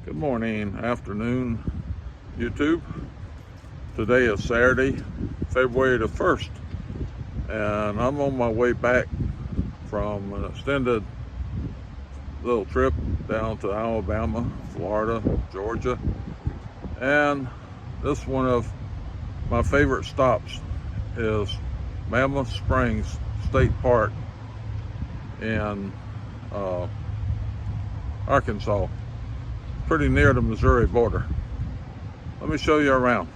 Good morning, afternoon, YouTube. Today is Saturday, February the 1st, and I'm on my way back from an extended little trip down to Alabama, Florida, Georgia, and this one of my favorite stops is Mamouth Springs State Park in Arkansas, pretty near the Missouri border. Let me show you around.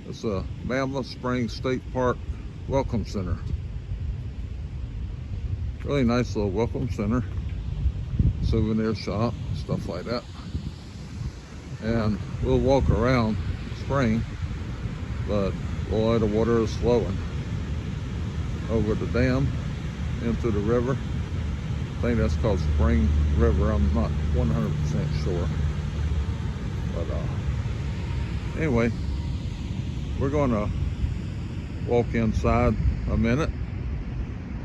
It's a Mamouth Spring State Park Welcome Center. Really nice little welcome center, souvenir shop, stuff like that. And we'll walk around the spring, but boy, the water is flowing over the dam into the river. I think that's called Spring River. I'm not 100% sure. But anyway, we're going to walk inside a minute,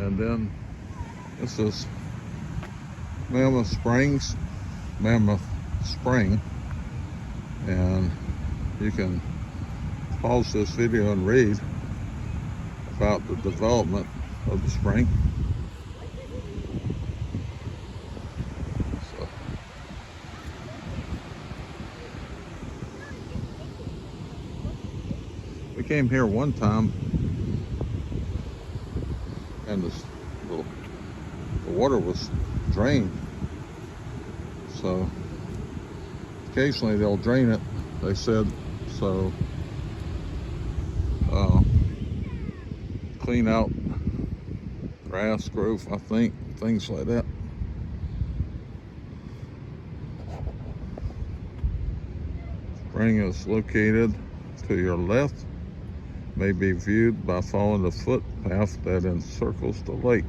and then this is Mamouth Springs, Mamouth Spring, and you can pause this video and read about the development of the spring. We came here one time, and the water was drained. So occasionally they'll drain it, they said, so clean out grass growth, I think, things like that. Spring is located to your left, may be viewed by following the footpath that encircles the lake.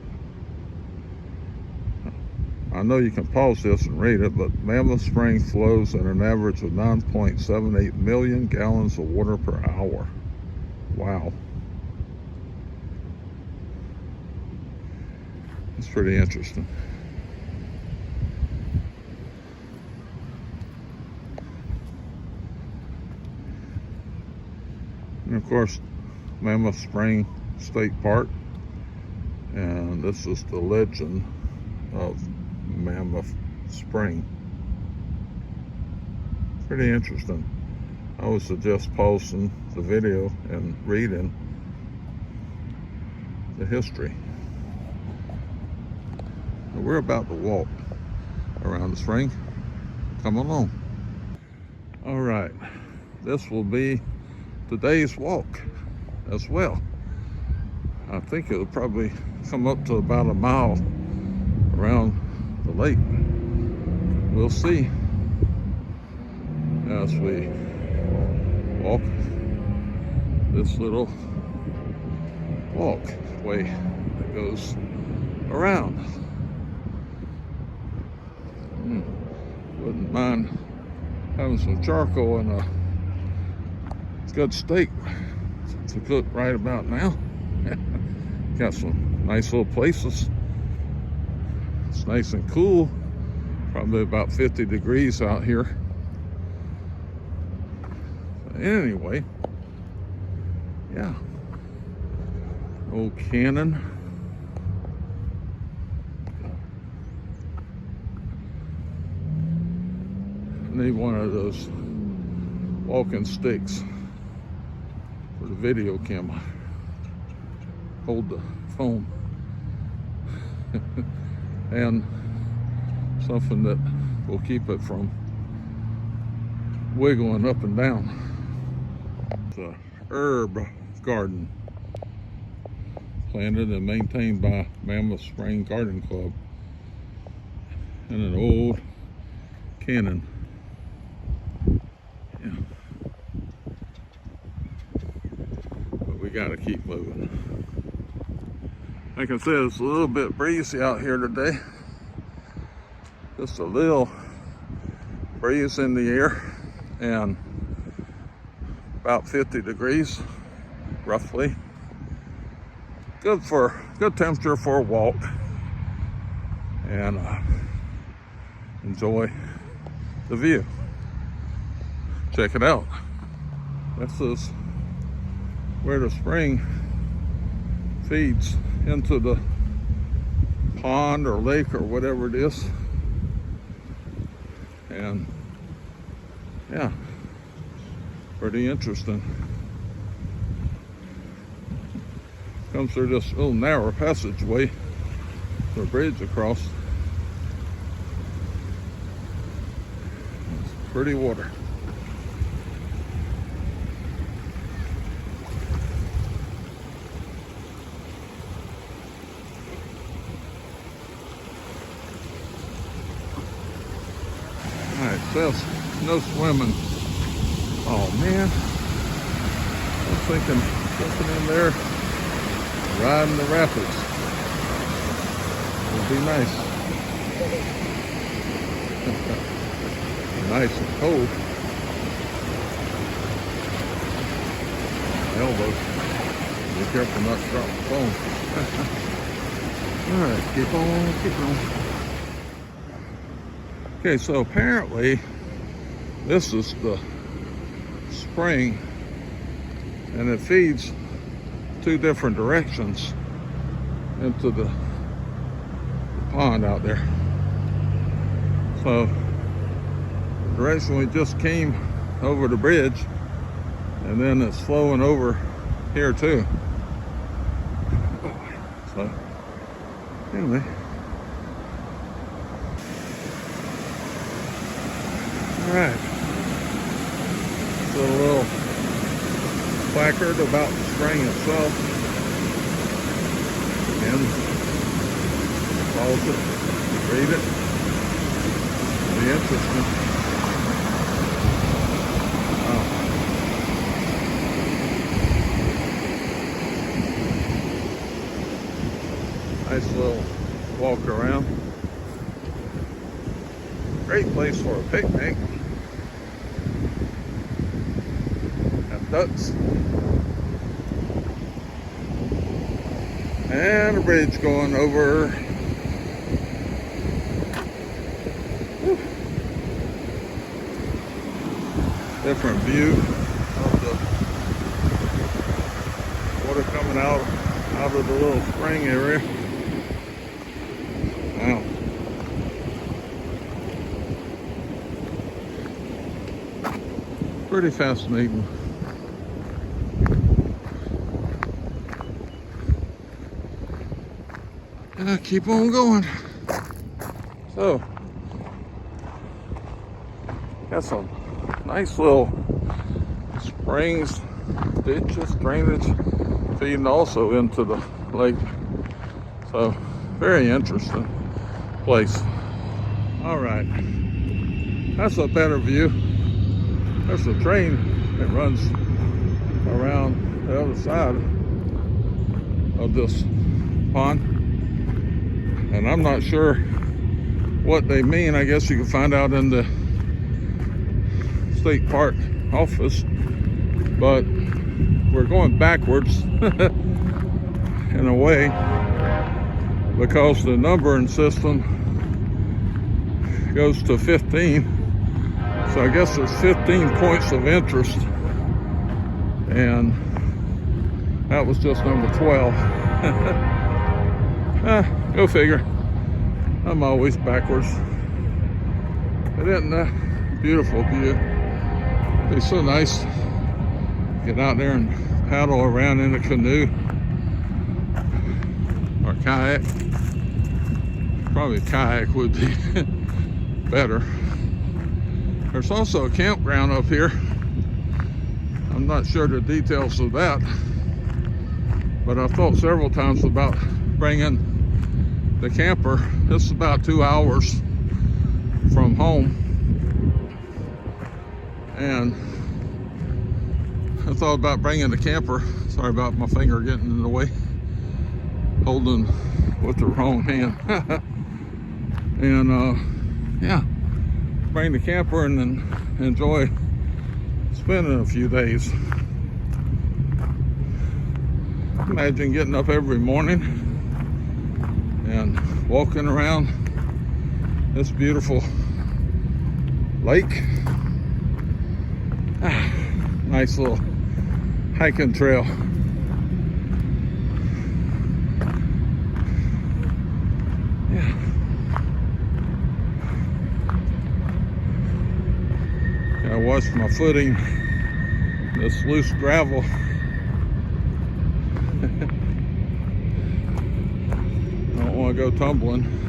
I know you can pause this and read it, but Mamouth Spring flows at an average of 9.78 million gallons of water per hour. Wow. That's pretty interesting. And of course, Mamouth Spring State Park, and this is the legend of Mamouth Spring. Pretty interesting. I would suggest pausing the video and reading the history. We're about to walk around the spring. Come along. All right, this will be today's walk as well. I think it'll probably come up to about a mile around the lake. We'll see as we walk this little walkway that goes around. Wouldn't mind having some charcoal and a good steak to cook right about now. Got some nice little places. It's nice and cool, probably about 50 degrees out here. Anyway, yeah, old cannon. I need one of those walking sticks for the video camera. Hold the phone. And something that will keep it from wiggling up and down. It's a herb garden planted and maintained by Mamouth Spring Garden Club in an old cannon. Yeah. But we gotta keep moving. Like I said, it's a little bit breezy out here today. Just a little breeze in the air, and about 50 degrees, roughly. Good temperature for a walk. And enjoy the view. Check it out. This is where the spring feeds into the pond or lake or whatever it is. And yeah, pretty interesting. Comes through this little narrow passageway, the bridge across. It's pretty water. Alright, says no swimming. Oh man, I was thinking jumping in there, riding the rapids would be nice. Nice and cold. My elbows. Be careful not to drop the phone. Alright, keep on. Okay, so apparently this is the spring, and it feeds two different directions into the pond out there. So the direction we just came over the bridge, and then it's flowing over here too. So anyway, all right, so a little placard about the spring itself, and pause it, read it. It'll be interesting. Wow. Nice little walk around. Great place for a picnic. Have ducks. And a bridge going over. Whew. Different view of the water coming out of the little spring area. Wow. Pretty fascinating. Keep on going. So, got some nice little springs, ditches, drainage, feeding also into the lake. So, very interesting place. All right, that's a better view. There's a train that runs around the other side of this pond. And I'm not sure what they mean. I guess you can find out in the state park office. But we're going backwards in a way, because the numbering system goes to 15. So I guess there's 15 points of interest. And that was just number 12. Go figure. I'm always backwards. But isn't that beautiful view? It's so nice to get out there and paddle around in a canoe or kayak. Probably kayak would be better. There's also a campground up here. I'm not sure the details of that, but I've thought several times about bringing the camper. This is about 2 hours from home, and I thought about bringing the camper. Sorry about my finger getting in the way, holding with the wrong hand. And yeah, bring the camper and then enjoy spending a few days. Imagine getting up every morning and walking around this beautiful lake. Nice little hiking trail. Yeah. Gotta watch my footing. This loose gravel. Don't want to go tumbling.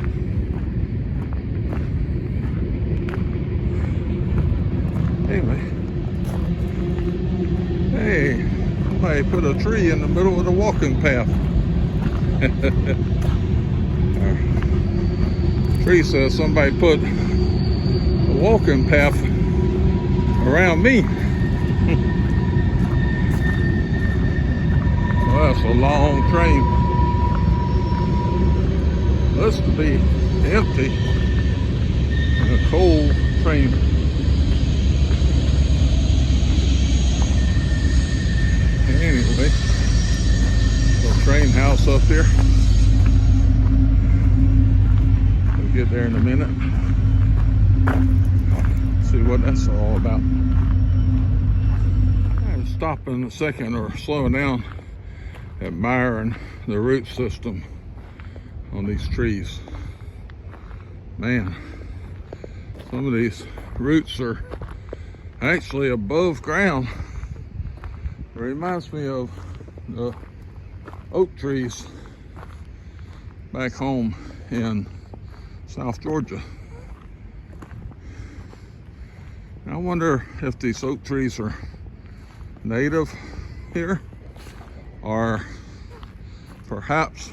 Anyway, hey, somebody put a tree in the middle of the walking path. Tree says somebody put a walking path around me. Well, that's a long train. Looks to be empty. A cold train. Anyway, little train house up here. We'll get there in a minute. See what that's all about. I'm stopping a second or slowing down, admiring the root system on these trees. Man, some of these roots are actually above ground. It reminds me of the oak trees back home in South Georgia. I wonder if these oak trees are native here or perhaps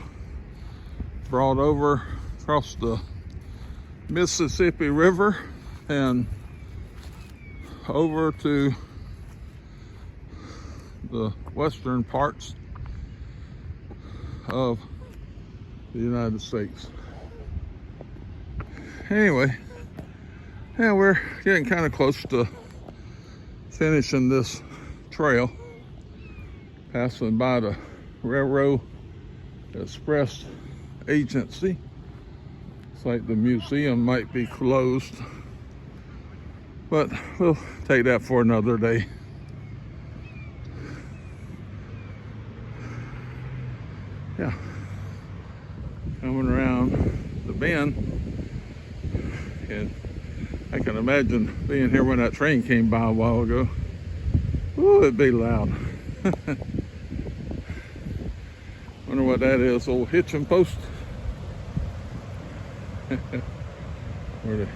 brought over across the Mississippi River and over to the western parts of the United States. Anyway, yeah, we're getting kind of close to finishing this trail, passing by the Railroad Express Agency. It's like the museum might be closed, but we'll take that for another day. Yeah, coming around the bend, and I can imagine being here when that train came by a while ago. Ooh, it'd be loud. Wonder what that is, old hitching post. Or to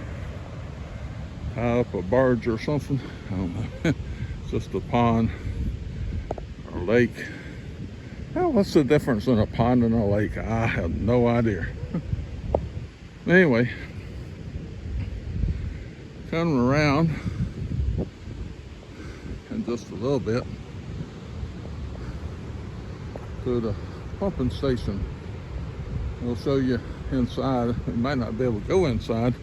tie up a barge or something. I don't know. It's just a pond or lake. Well, what's the difference in a pond and a lake? I have no idea. Anyway, coming around in just a little bit to the pumping station. We'll show you inside. We might not be able to go inside,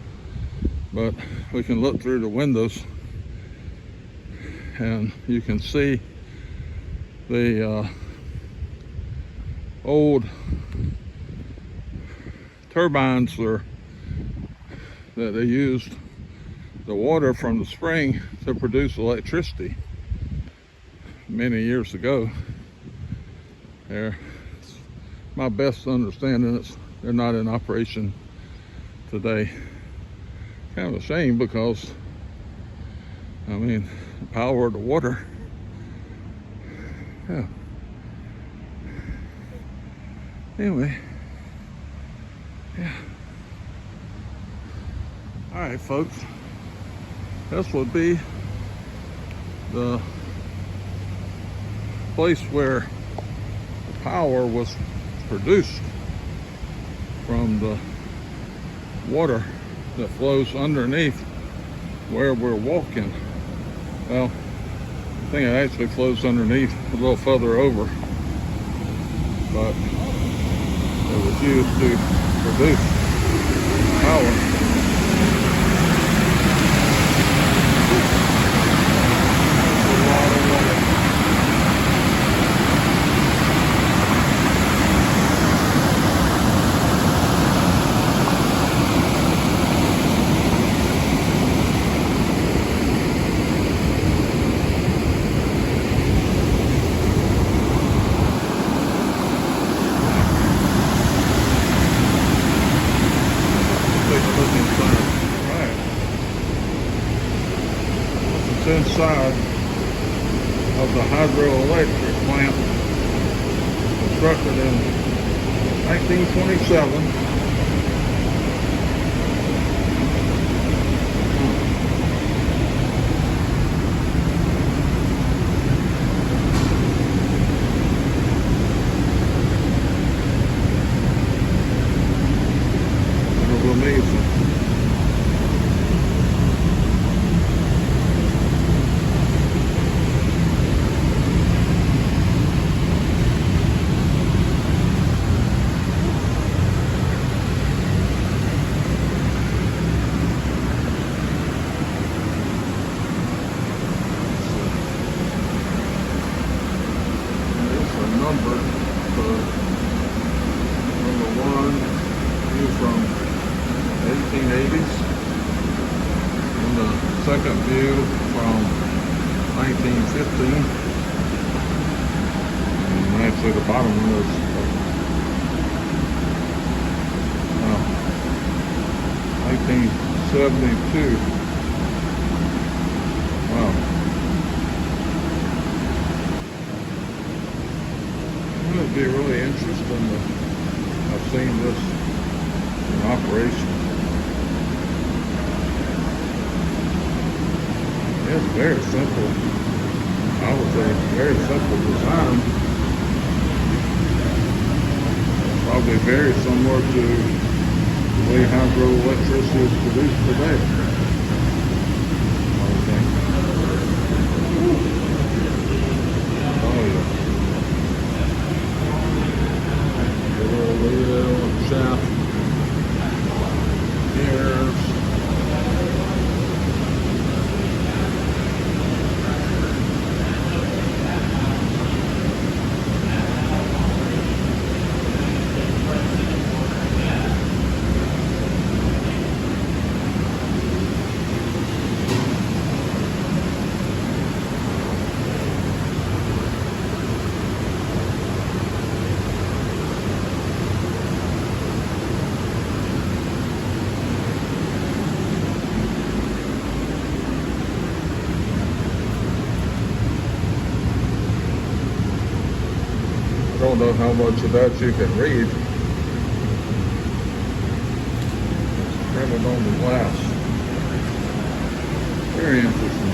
but we can look through the windows and you can see the old turbines that they used the water from the spring to produce electricity many years ago. My best understanding is they're not in operation today. Kind of a shame because, I mean, the power of the water. Yeah. Anyway, yeah. All right, folks. This would be the place where the power was produced from the water that flows underneath where we're walking. Well, I think it actually flows underneath a little further over, but it was used to produce power. That's inside of the hydroelectric plant constructed in 1927. Amazing. There's a number for number one, view from 1880s, and the second view from 1915, and actually the bottom one is 1972. Wow. It would be really interesting to have seen this in operation. It's very simple. I would say very simple design. Probably very similar to the way hydroelectricity is produced today. I would think. Oh yeah. The little shaft. Here's I don't know how much of that you can read. It's printed on the glass. Very interesting.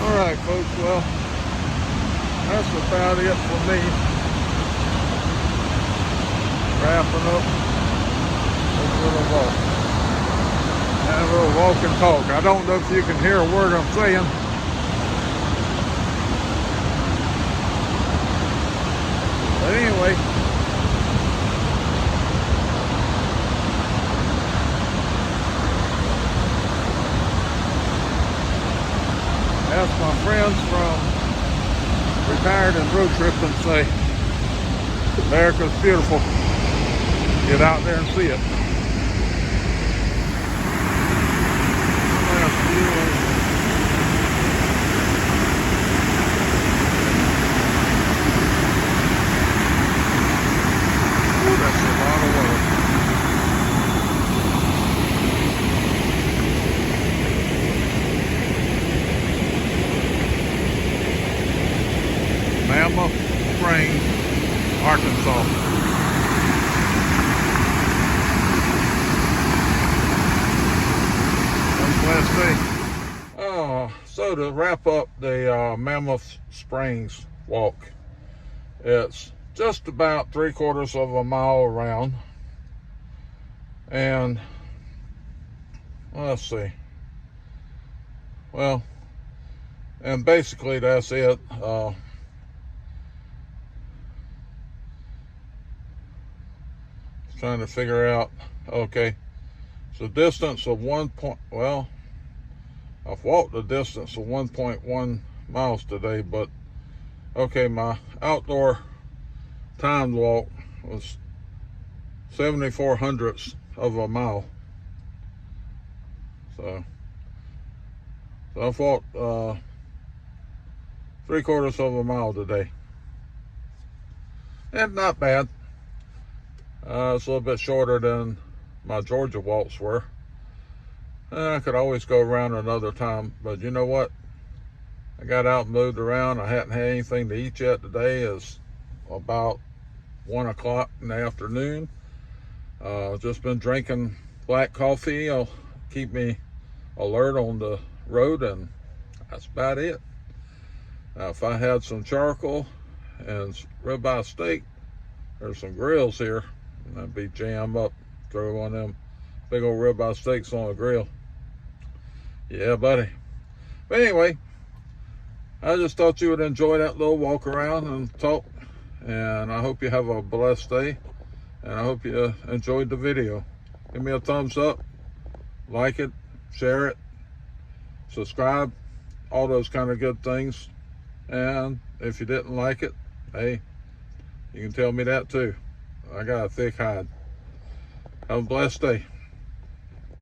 Alright folks, well, that's about it for me. Wrapping up this little walk. Have a little walk and talk. I don't know if you can hear a word I'm saying. But anyway, as my friends from Retired and Road Tripping say, America's beautiful. Get out there and see it. That's a lot of work. Mamouth Spring, Arkansas. Have a blessed day. So to wrap up the Mamouth Springs walk, it's just about 3/4 of a mile around, and let's see. Well, and basically that's it. Trying to figure out, okay, so distance of I've walked a distance of 1.1 miles today, but okay, my outdoor timed walk was 74 hundredths of a mile. So I've walked 3/4 of a mile today, and not bad. It's a little bit shorter than my Georgia walks were. I could always go around another time, but you know what? I got out and moved around. I hadn't had anything to eat yet today. It's about 1 o'clock in the afternoon. Just been drinking black coffee. It'll keep me alert on the road, and that's about it. If I had some charcoal and ribeye steak, there's some grills here, and I'd be jammed up, throw one of them big old ribeye steaks on a grill. Yeah, buddy. But anyway, I just thought you would enjoy that little walk around and talk, and I hope you have a blessed day, and I hope you enjoyed the video. Give me a thumbs up, like it, share it, subscribe, all those kind of good things. And if you didn't like it, hey, you can tell me that too. I got a thick hide. Have a blessed day.